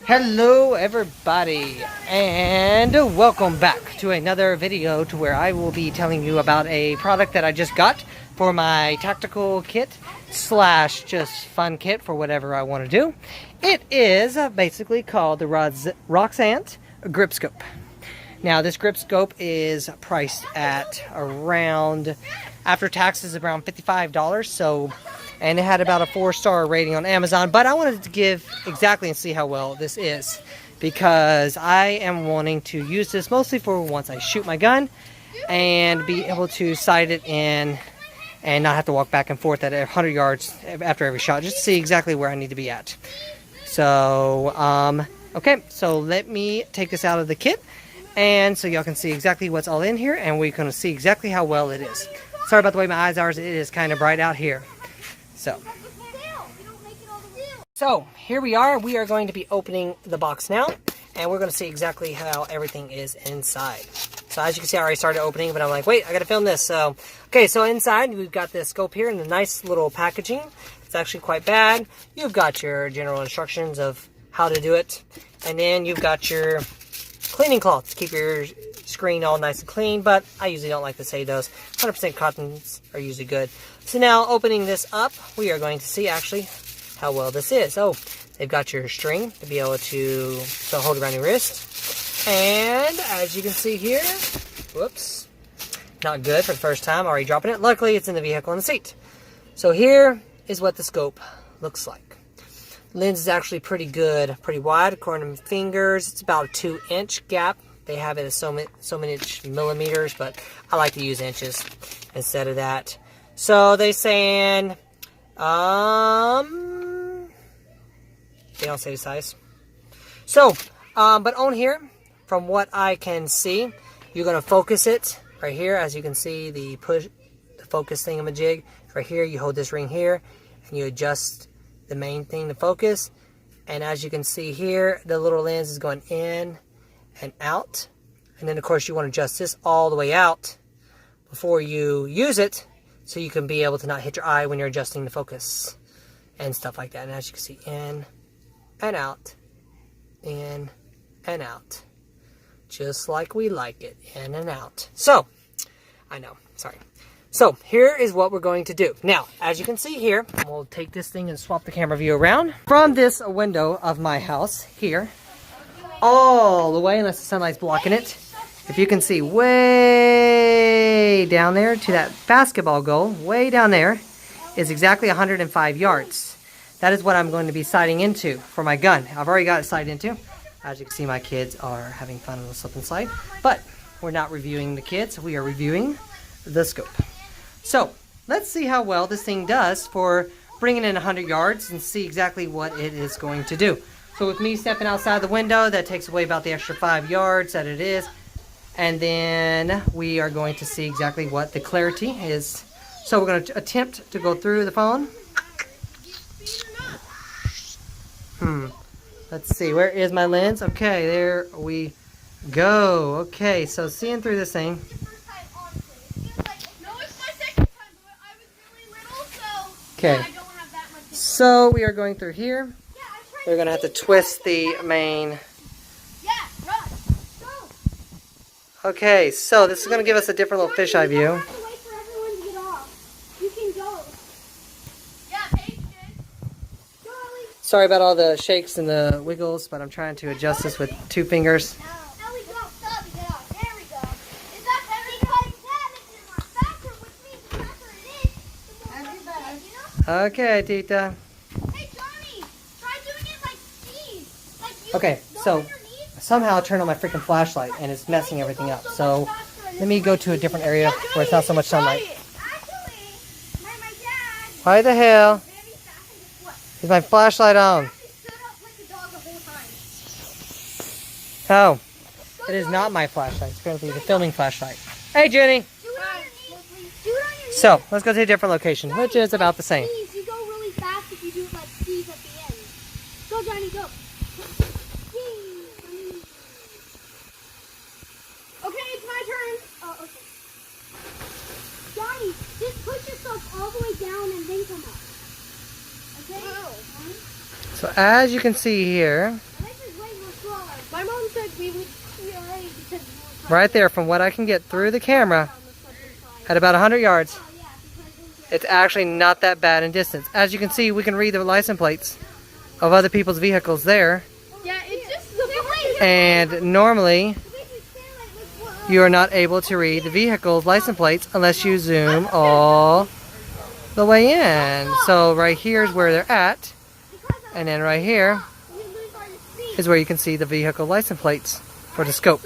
Hello everybody, and welcome back to another video to where I will be telling you about a product that I just got for my tactical kit slash just fun kit for whatever I want to do. It is basically called the Roxant grip scope. Now this grip scope is priced at around, after taxes, around $55. And it had about a 4-star rating on Amazon, but I wanted to give exactly and see how well this is, because I am wanting to use this mostly for once I shoot my gun and be able to sight it in and not have to walk back and forth at 100 yards after every shot, just to see exactly where I need to be at. So okay, so let me take this out of the kit, and so y'all can see exactly what's all in here, and we're going to see exactly how well it is. Sorry about the way my eyes are, it is kind of bright out here. So here we are going to be opening the box now, and we're going to see exactly how everything is inside. So as you can see, I already started opening, but I'm like, wait, I got to film this. So okay, so inside we've got this scope here in the nice little packaging. It's actually quite bad. You've got your general instructions of how to do it, and then you've got your cleaning cloth to keep your screen all nice and clean, but I usually don't like to say those. 100% cottons are usually good. So now opening this up, we are going to see actually how well this is. Oh, they've got your string to be able to hold around your wrist. And as you can see here, whoops, not good for the first time, already dropping it. Luckily it's in the vehicle in the seat. So here is what the scope looks like. Lens is actually pretty good, pretty wide according to fingers. It's about a 2-inch gap. They have it as so many millimeters, but I like to use inches instead of that. So they saying, they don't say the size. So, but on here, from what I can see, you're gonna focus it right here. As you can see, the focus thingamajig right here. You hold this ring here, and you adjust the main thing to focus. And as you can see here, the little lens is going in and out. And then of course you want to adjust this all the way out before you use it, so you can be able to not hit your eye when you're adjusting the focus and stuff like that. And as you can see, in and out, in and out, just like we like it, in and out. So I know, sorry. So here is what we're going to do. Now, as you can see here, we'll take this thing and swap the camera view around. From this window of my house here, all the way, unless the sunlight's blocking it, if you can see way down there to that basketball goal, way down there, is exactly 105 yards. That is what I'm going to be sighting into for my gun. I've already got it sighted into. As you can see, my kids are having fun with the slip and slide. But we're not reviewing the kids. We are reviewing the scope. So let's see how well this thing does for bringing in 100 yards and see exactly what it is going to do. So with me stepping outside the window, that takes away about the extra 5 yards that it is. And then we are going to see exactly what the clarity is. So we're going to attempt to go through the phone. Let's see, where is my lens? Okay, there we go. Okay, so seeing through this thing. Okay, so we are going through here. We're going to have to twist the main. Okay, so this is going to give us a different little fisheye view. Sorry about all the shakes and the wiggles, but I'm trying to adjust this with 2 fingers. Okay, Tita. Hey Johnny, try doing it like Steve. Okay, so somehow I turned on my freaking flashlight and it's messing everything up. So let me go to a different area where it's not so much sunlight. Why the hell is my flashlight on? Oh, it is not my flashlight. It's going to be the filming flashlight. Hey, Jenny. So let's go to a different location, which is about the same. You go really fast if you do it like Steve at the end. Go, Johnny, go. Okay, it's my turn. Oh, okay. Johnny, just push yourself all the way down and then come up. Okay? So as you can see here, This is way we would cry because Right there, from what I can get through the camera, at about 100 yards, it's actually not that bad in distance. As you can see, we can read the license plates of other people's vehicles there. Yeah, it's just the And normally, you are not able to read the vehicle's license plates unless you zoom all the way in. So right here is where they're at. And then right here is where you can see the vehicle license plates for the scope.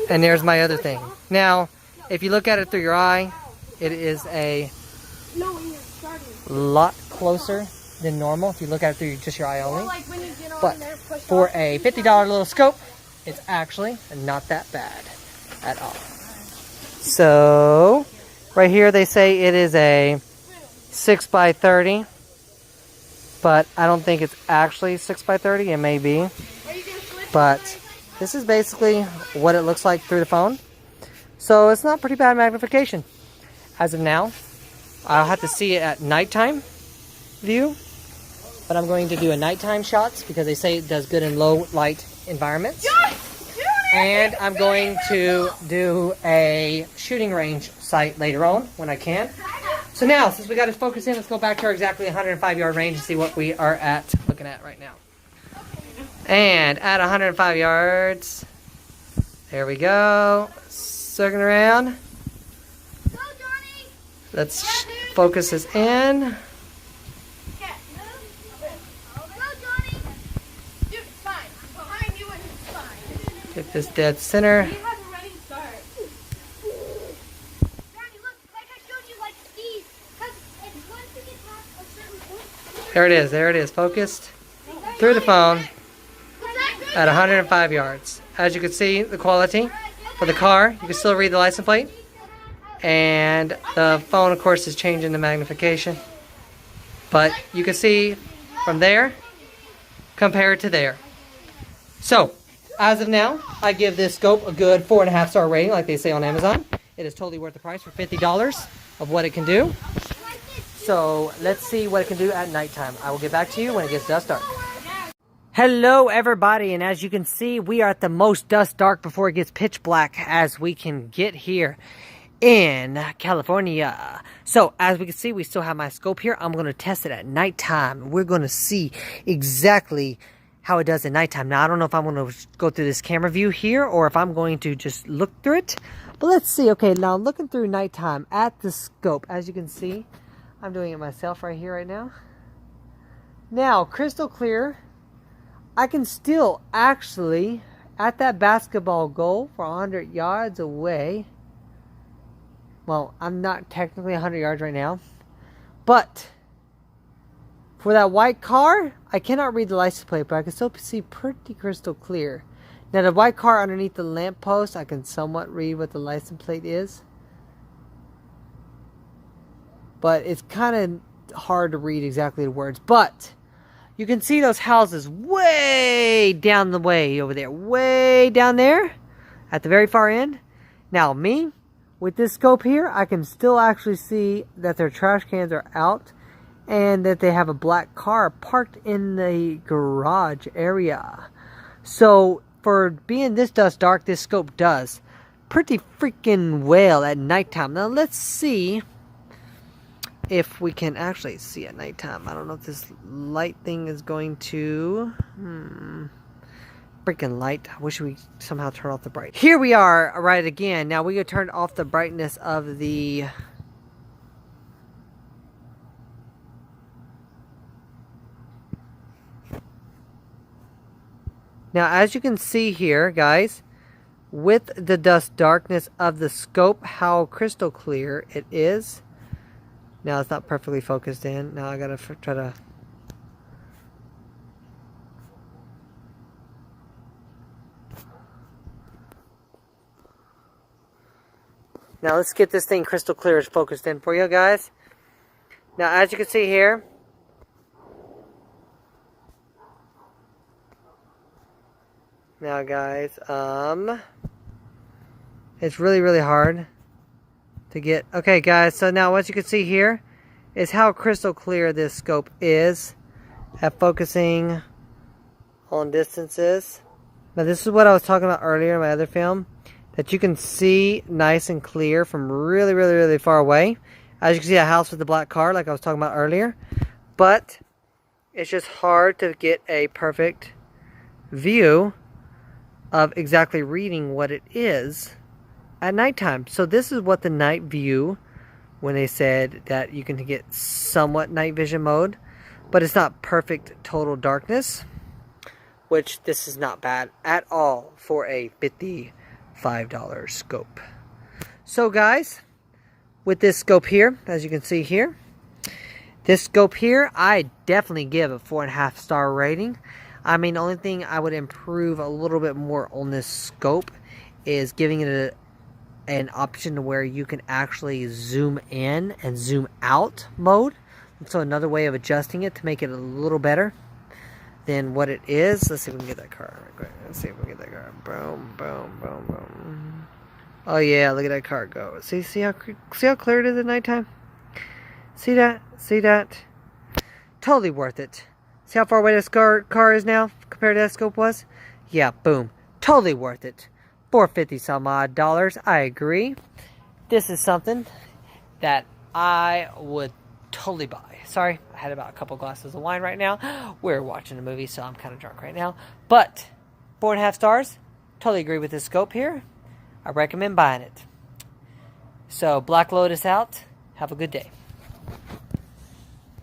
And there's my other thing. Now, if you look at it through your eye, it is a lot closer than normal if you look at it through just your eye only. But for a $50 little scope, it's actually not that bad at all. So, right here they say it is a 6x30. But I don't think it's actually 6x30. It may be. But this is basically what it looks like through the phone. So it's not pretty bad magnification. As of now, I'll have to see it at nighttime view. But I'm going to do a nighttime shots because they say it does good in low light environments. And I'm going to do a shooting range site later on when I can. So now, since we got it focused in, let's go back to our exactly 105 yard range and see what we are looking at right now. And at 105 yards, there we go. Circling around. Let's focus this in. Get this dead center. There it is, focused through the phone at 105 yards. As you can see, the quality for the car, you can still read the license plate. And the phone, of course, is changing the magnification. But you can see from there compared to there. So, as of now, I give this scope a good 4.5 star rating, like they say on Amazon. It is totally worth the price for $50 of what it can do. So let's see what it can do at nighttime. I will get back to you when it gets dusk dark. Hello everybody, and as you can see, we are at the most dusk dark before it gets pitch black as we can get here in California. So as we can see, we still have my scope here. I'm going to test it at nighttime. We're going to see exactly how it does at nighttime. Now I don't know if I'm going to go through this camera view here or if I'm going to just look through it. But let's see. Okay, now looking through nighttime at the scope, as you can see, I'm doing it myself right here, right now. Now, crystal clear. I can still actually, at that basketball goal for 100 yards away. Well, I'm not technically 100 yards right now. But, for that white car, I cannot read the license plate, but I can still see pretty crystal clear. Now, the white car underneath the lamppost, I can somewhat read what the license plate is. But it's kind of hard to read exactly the words. But you can see those houses way down the way over there. Way down there at the very far end. Now me, with this scope here, I can still actually see that their trash cans are out. And that they have a black car parked in the garage area. So for being this dusk dark, this scope does pretty freaking well at nighttime. Now let's see if we can actually see at nighttime. I don't know if this light thing is going to... Freaking light. I wish we somehow turn off the bright. Here we are, right again. Now we can turn off the brightness of the... Now as you can see here, guys, with the dusk darkness of the scope, how crystal clear it is. Now it's not perfectly focused in. Now I gotta try to... Now let's get this thing crystal clear as focused in for you guys. Now as you can see here, now guys, it's really hard to get. Okay guys, so now what you can see here is how crystal clear this scope is at focusing on distances. Now this is what I was talking about earlier in my other film, that you can see nice and clear from really, really, really far away. As you can see, a house with a black car, like I was talking about earlier. But it's just hard to get a perfect view of exactly reading what it is at nighttime. So this is what the night view, when they said that you can get somewhat night vision mode, but it's not perfect total darkness, which this is not bad at all for a $55 scope. So guys, with this scope here, as you can see here, this scope here, I definitely give a 4.5 star rating. I mean, the only thing I would improve a little bit more on this scope is giving it an option to where you can actually zoom in and zoom out mode. So another way of adjusting it to make it a little better than what it is. Let's see if we can get that car right quick. Let's see if we can get that car. Boom, boom, boom, boom. Oh yeah, look at that car go. See how clear it is at nighttime? See that? See that? Totally worth it. See how far away this car is now compared to that scope was? Yeah, boom. Totally worth it. $450 some odd dollars. I agree. This is something that I would totally buy. Sorry, I had about a couple glasses of wine right now. We're watching a movie, so I'm kind of drunk right now. But 4.5 stars. Totally agree with this scope here. I recommend buying it. So, Black Lotus out. Have a good day.